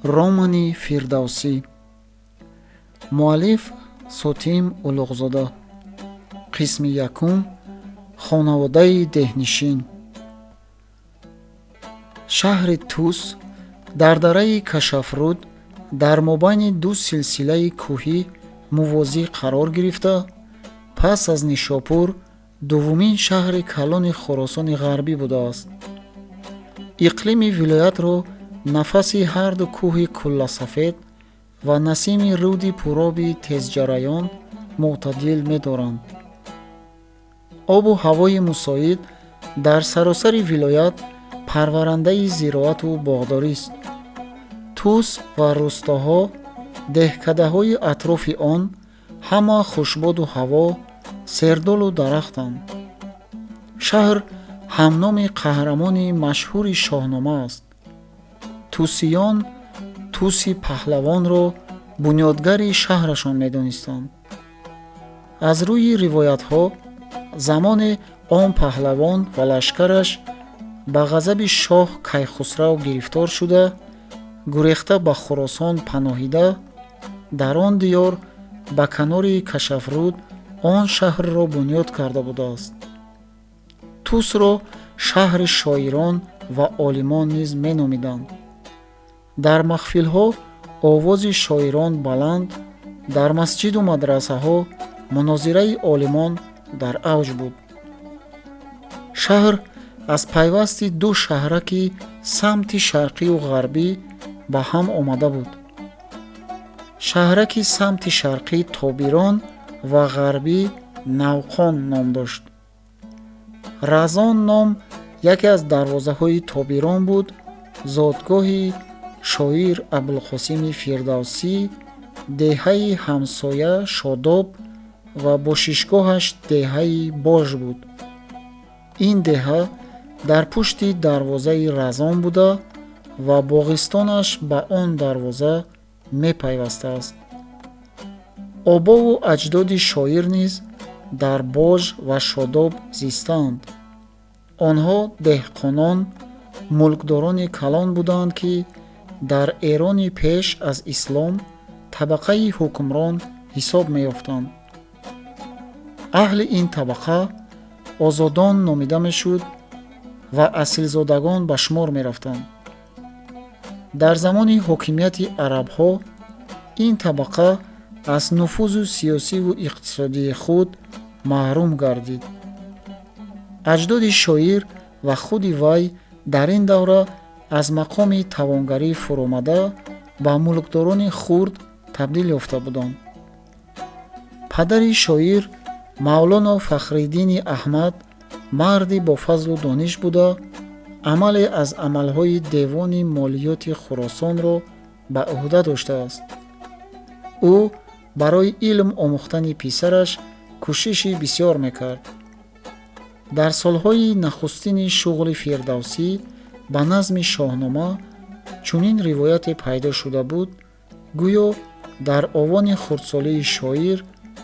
романи фирдавсӣ. муаллиф Сотим Улуғзода. қисми якум. хонаводаи деҳнишин. шаҳри Тус дар дараи Кашафруд дар мобайни ду силсилаи кӯҳӣ мувозӣ қарор гирифта, пас аз Нишопур дуввумин шаҳри калони Хуросони ғарбӣ будааст. иқлими вилоятро нафаси ҳарду кӯҳи кулласафед ва насими руди пуроби тезҷараён мӯътадил медоранд. обу ҳавои мусоид дар саросари вилоят парварандаи зироату боғдорист. Тус ва рӯстоҳо, деҳкадаҳои атрофи он ҳама хушбоду ҳаво, сердолу дарахтанд. шаҳр ҳамноми қаҳрамони машҳури шоҳнома аст. тусиён Туси паҳлавонро бунёдгари шаҳрашон медонистанд. аз рӯи ривоятҳо замоне он паҳлавон ва лашкараш ба ғазаби шоҳ Кайхусрав гирифтор шуда, гурехта ба Хуросон паноҳида, дар он диёр ба канори Кашафруд он шаҳрро бунёд карда будааст. Тусро шаҳри шоирон ва олимон низ меномиданд. дар маҳфилҳо овози шоирон баланд, дар масҷиду мадрасаҳо мунозираи олимон дар авҷ буд. шаҳр аз пайвасти ду шаҳраки самти шарқию ғарбӣ ба ҳам омада буд. шаҳраки самти шарқӣ Тобирон ва ғарбӣ Навхон ном дошт. Разон ном яке аз дарвозаҳои Тобирон буд, зодгоҳи шоир Абулқосими Фирдавсӣ, деҳаи ҳамсоя Шодоб ва бошишгоҳаш деҳаи Бож буд. ин деҳа дар пушти дарвозаи Разон буда ва боғистонаш ба он дарвоза мепайвастааст. обову аҷдоди шоир низ дар Бож ва Шодоб зистанд. онҳо деҳқонон, мулкдорони калон буданд, ки дар эрони пеш аз ислом табақаи ҳукмрон ҳисоб меёфтанд. аҳли ин табақа озодон номида мешуд ва асилзодагон ба шумор мерафтанд. дар замони ҳокимияти арабҳо ин табақа аз нуфузу сиёсиву иқтисодии худ маҳрум гардид. аҷдоди шоир ва худи вай дар ин давра аз мақоми тавонгарӣ фуромада ба мулкдорони хурд табдил ёфта буданд. падари шоир Мавлоно Фахриддини Аҳмад марди бо фазлу дониш буда, амале аз амалҳои девони молиёти Хуросонро ба уҳда доштааст. ӯ барои илм омӯхтани писараш кӯшиши бисёр мекард. дар солҳои нахустини шуғли Фирдавсӣ ба назми шоҳнома чунин ривояте пайдо шуда буд, гӯё дар овони хурдсолии шоир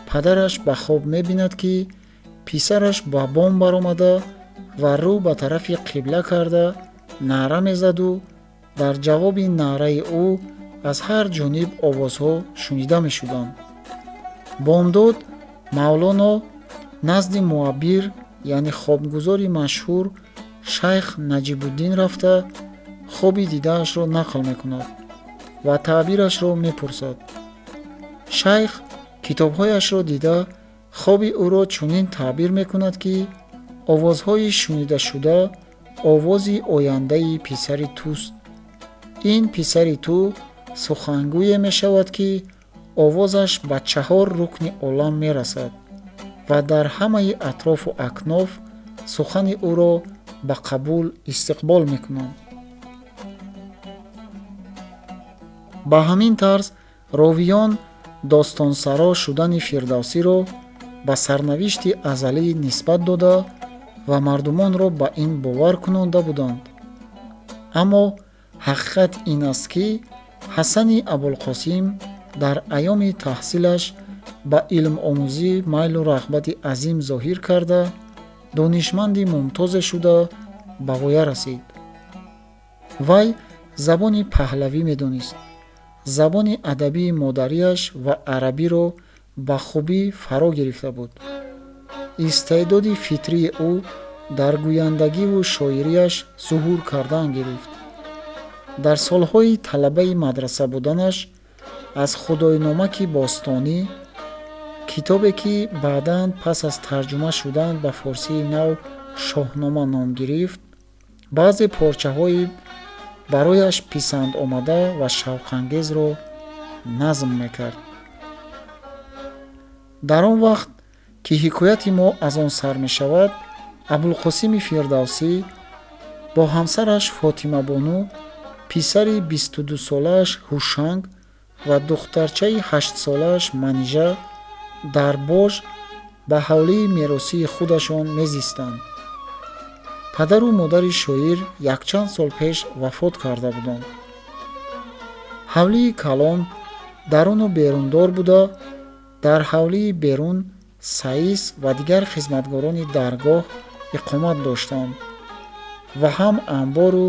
падараш ба хоб мебинад, ки писараш ба бом баромада ва рӯ ба тарафи қибла карда наъра мезаду дар ҷавоби наъраи ӯ аз ҳар ҷониб овозҳо шунида мешуданд. бомдод Мавлоно назди муаббир, яъне хобгузори машҳур шайх Наҷибуддин рафта, хоби дидаашро нақл мекунад ва таъбирашро мепурсад. шайх китобҳояшро дида хоби ӯро чунин таъбир мекунад, ки овозҳои шунидашуда овози ояндаи писари туст. ин писари ту сухангӯе мешавад, ки овозаш ба 4 рукни олам мерасад ва дар ҳамаи атрофу акноф сухани ӯро ба қабул истиқбол мекунанд. ба ҳамин тарз ровиён достонсаро шудани Фирдавсиро ба сарнавишти азалӣ нисбат дода ва мардумонро ба ин бовар кунонда буданд. аммо ҳақиқат ин аст, ки Ҳасани Абулқосим дар айёми таҳсилаш ба илмомӯзӣ майлу рағбати азим зоҳир карда, донишманди мумтозе шуда ба воя расид. вай забони паҳлавӣ медонист. забони адабии модариаш ва арабиро ба хубӣ фаро гирифта буд. истеъдоди фитрии ӯ дар гӯяндагиву шоириаш зуҳур кардан гирифт. дар солҳои талабаи мадраса буданаш аз худойномаки бостонӣ, китобе ки баъдан пас аз тарҷума шудан ба форсии нав шоҳнома ном гирифт, баъзе порчаҳои барояш писандомада ва шавқангезро назм мекард. дар он вақт ки ҳикояти мо аз он сар мешавад, абулқосими фирдавсӣ бо ҳамсараш фотимабону, писари 22-солааш ҳушанг ва духтарчаи 8-солааш манижа дар бож ба ҳавлии меросии худашон мезистанд. падару модари шоир якчанд сол пеш вафот карда буданд. ҳавлии калон даруну берундор буда, дар ҳавлии берун саис ва дигар хизматгорони даргоҳ иқомат доштанд ва ҳам амбору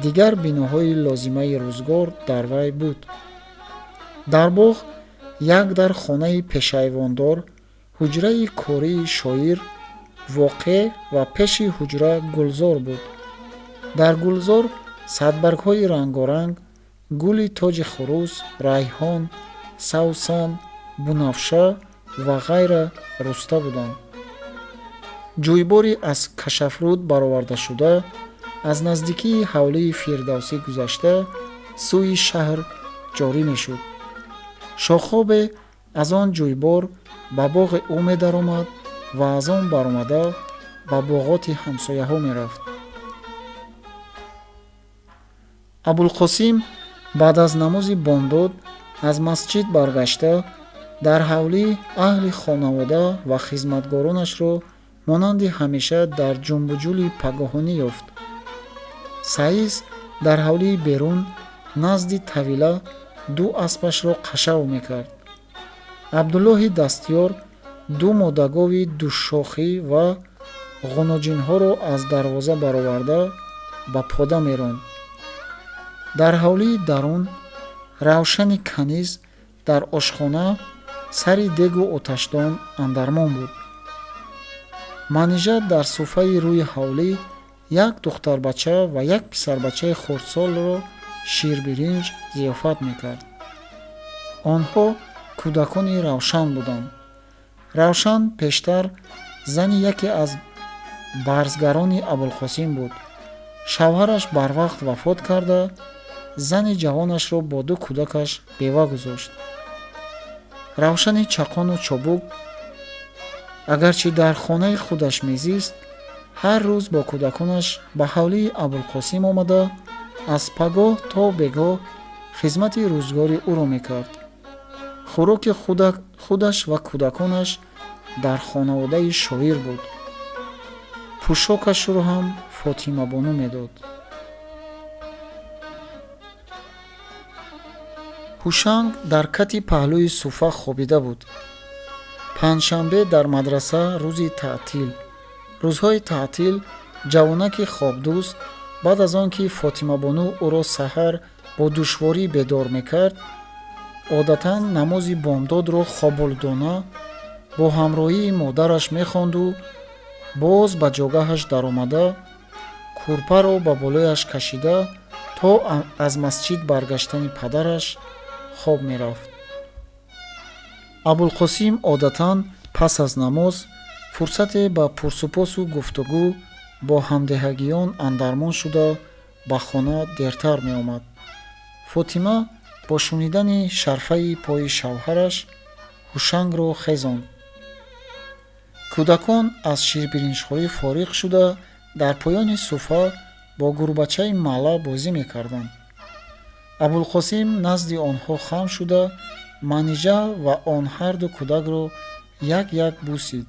дигар биноҳои лозимаи рӯзгор дар вай буд. дар боғ як дар хонаи пешайвондор ҳуҷраи кории шоир воқеъ ва пеши ҳуҷра гулзор буд. дар гулзор садбаргҳои рангоранг, гули тоҷи хурус, райҳон, савсан, бунафша ва ғайра руста буданд. ҷӯйбори аз кашафрӯд баровардашуда аз наздикии ҳавлии фирдавсӣ гузашта сӯи шаҳр ҷорӣ мешуд. шохобе аз он ҷӯйбор ба боғи ӯ медаромад ва аз он баромада ба боғоти ҳамсояҳо мерафт. абулқосим баъд аз намози бомдод аз масҷид баргашта, дар ҳавлӣ аҳли хонавода ва хизматгоронашро монанди ҳамеша дар ҷумбуҷули пагоҳонӣ ёфт. саис дар ҳавлии берун назди тавила ду аспашро қашав мекард. абдуллоҳи дастёр ду моддагови душохӣ ва ғуноҷинҳоро аз дарвоза бароварда ба пода меронд. дар ҳавлии дарун равшани каниз дар ошхона сари дегу оташдон андармон буд. манижа дар суфаи рӯи ҳавлӣ як духтарбача ва як писарбачаи хурдсолро ширбиринҷ зиёфат мекард. онҳо кӯдакони равшан буданд. равшан пештар зани яке аз барзгарони абулқосим буд. шавҳараш барвақт вафот карда, зани ҷавонашро бо ду кӯдакаш бева гузошт. равшани чақону чобук агарчи дар хонаи худаш мезист, ҳар рӯз бо кӯдаконаш ба ҳавлии абулқосим омада, аз пагоҳ то бегоҳ хизмати рӯзгори ӯро мекард. хӯроки худаш ва кӯдаконаш дар хонаводаи шоир буд. пӯшокашро ҳам фотимабону медод. ҳушанг дар кати паҳлӯи суфа хобида буд. панҷшанбе дар мадраса рӯзи таътил. рӯзҳои таътил ҷавонаки хобдӯст баъд аз он ки фотимабону ӯро саҳар бо душворӣ бедор мекард, одатан намози бомдодро хобулдона бо ҳамроҳии модараш мехонду боз ба ҷогаҳаш даромада, курпаро ба болояш кашида то аз масҷид баргаштани падараш хоб мерафт. абулқосим одатан пас аз намоз фурсате ба пурсупосу гуфтугӯ бо ҳамдиҳагиён андармон шуда ба хона дертар меомад. фотима бо шунидани шарфаи пои шавҳараш ҳушангро хезонд. кӯдакон аз ширбиринҷхӯрӣ фориғ шуда дар поёни суфа бо гурбачаи мала бозӣ мекарданд. абулқосим назди онҳо хам шуда манижа ва он ҳарду кӯдакро як як бусид.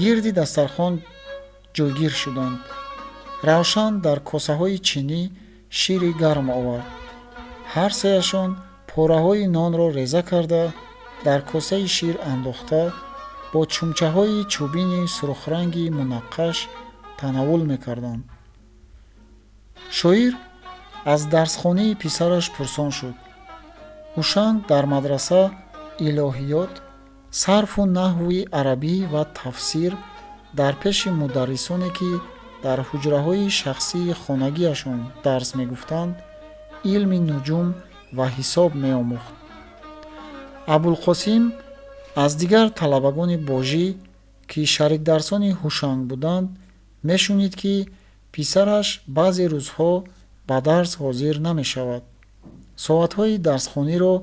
гирди дастархон ҷойгир шуданд. равшан дар косаҳои чинӣ шири гарм овард. ҳар сеашон пораҳои нонро реза карда дар косаи шир андохта бо чумчаҳои чӯбини сурхранги мунаққаш танаввул мекарданд. шоир аз дарсхонаи писараш пурсон шуд. ҳушанг дар мадраса илоҳиёт, сарфу наҳви арабӣ ва тафсир дар пеши мударрисоне ки дар ҳуҷраҳои шахсии хонагиашон дарс мегуфтанд, илми нуҷум ва ҳисоб меомӯхт. абулқосим аз дигар талабагони божӣ, ки шарикдарсони ҳушанг буданд, мешунид, ки писараш баъзе рӯзҳо ба дарс ҳозир намешавад. соатҳои дарсхониро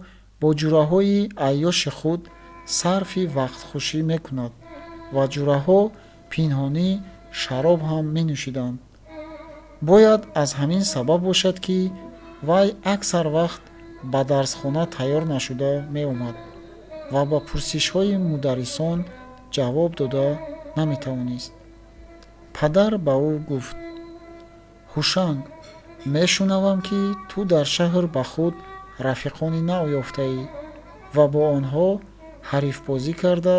бо ҷураҳои айёши худ сарфи вақтхушӣ мекунад ва ҷураҳо пинҳонӣ шароб ҳам менӯшиданд. бояд аз ҳамин сабаб бошад, ки вай аксар вақт ба дарсхона тайёр нашуда меомад ва ба пурсишҳои мударрисон ҷавоб дода наметавонист. падар ба ӯ гуфт: ҳушанг, мешунавам, ки ту дар шаҳр ба худ рафиқони нав ёфтаӣ ва бо онҳо ҳарифбозӣ карда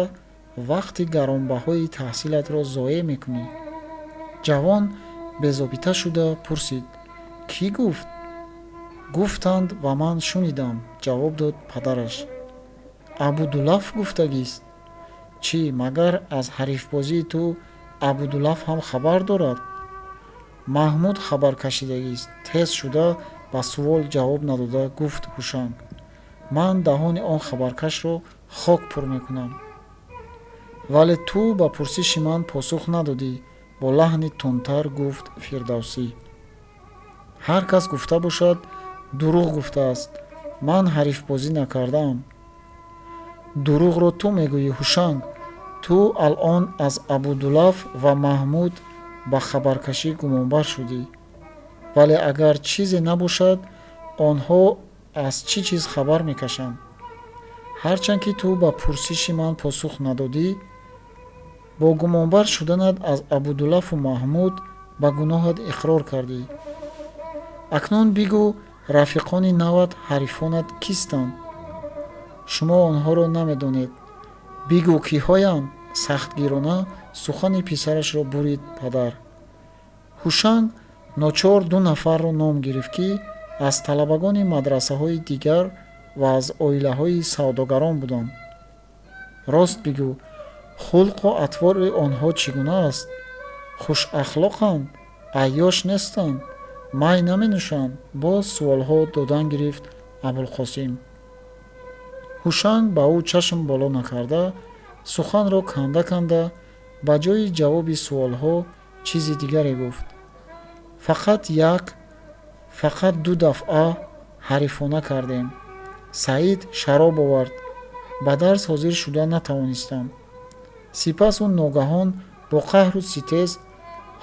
вақти гаронбаҳои таҳсилатро зоеъ мекунӣ. ҷавон безобита шуда пурсид: кӣ гуфт? гуфтанд ва ман шунидам, ҷавоб дод падараш. абудулаф гуфтагист. чӣ, магар аз ҳарифбозии ту абудулаф ҳам хабар дорад? маҳмуд хабар кашидагист. тез шуда ба сувол ҷавоб надода гуфт ҳушанг: ман даҳони он хабаркашро хок пур мекунам. вале ту ба пурсиши ман посух надодӣ, бо лаҳни тунтар гуфт фирдавсӣ. ҳар кас гуфта бошад, дурӯғ гуфтааст. ман ҳарифбозӣ накардаам. дурӯғро ту мегӯӣ ҳушанг. ту алон аз абудулаф ва маҳмуд ба хабаркашӣ гумонбар шудӣ. вале агар чизе набошад, онҳо аз чӣ чиз хабар мекашанд? ҳарчанд ки ту ба пурсиши ман посух надодӣ, бо гумонбар шуданат аз абудулафу маҳмуд ба гуноҳат иқрор кардӣ. акнун бигӯ, рафиқони нават ҳарифонат кистанд? шумо онҳоро намедонед. бигӯ киҳоянд? сахтгирона сухани писарашро бурид падар. ҳушанг ночор ду нафарро ном гирифт, ки аз талабагони мадрасаҳои дигар ва аз оилаҳои савдогарон буданд. рост бигӯ, хулқу атвори онҳо чӣ гуна аст? хушахлоқанд? айёш нестанд? май наменӯшанд? боз суолҳо додан гирифт абулқосим. ҳушанг ба ӯ чашм боло накарда, суханро канда канда, ба ҷои ҷавоби суолҳо чизи дигаре гуфт. фақат ду дафъа ҳарифона кардем. саид шароб овард. ба дарс ҳозир шуда натавонистам. сипас ӯ ногаҳон бо қаҳру ситез: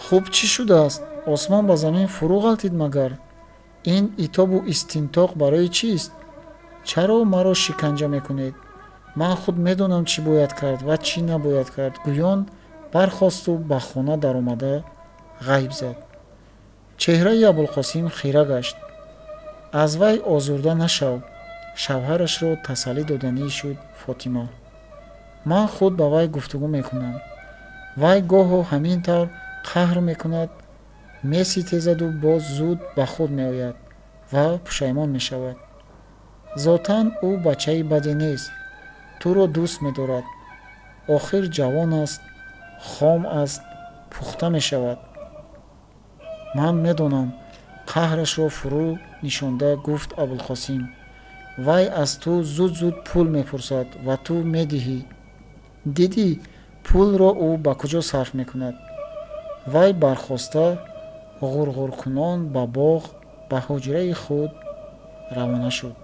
хуб чӣ шудааст? осмон ба замин фурӯ ғалтид магар? ин итобу истинтоқ барои чист? чаро маро шиканҷа мекунед? ман худ медонам чӣ бояд кард ва чӣ набояд кард. гӯён бархосту ба хона даромада ғайб зад. чеҳраи абулқосим хира гашт. аз вай озурда нашав. шавҳарашро тасаллӣ доданӣ шуд фотима. ман худ ба вай гуфтугӯ мекунам. вай гоҳо ҳамин тавр қаҳр мекунад, меситезаду боз зуд ба худ меояд ва пушаймон мешавад. зотан ӯ бачаи баде нест. туро дӯст медорад. охир ҷавон аст, хом аст, пухта мешавад. ман медонам, қаҳрашро фурӯ нишонда гуфт абулқосим. вай аз ту зуд зуд пул мепурсад ва ту медиҳӣ. дидӣ пулро ӯ ба куҷо сарф мекунад. вай бархоста ғурғуркунон ба боғ ба ҳуҷраи худ равона шуд.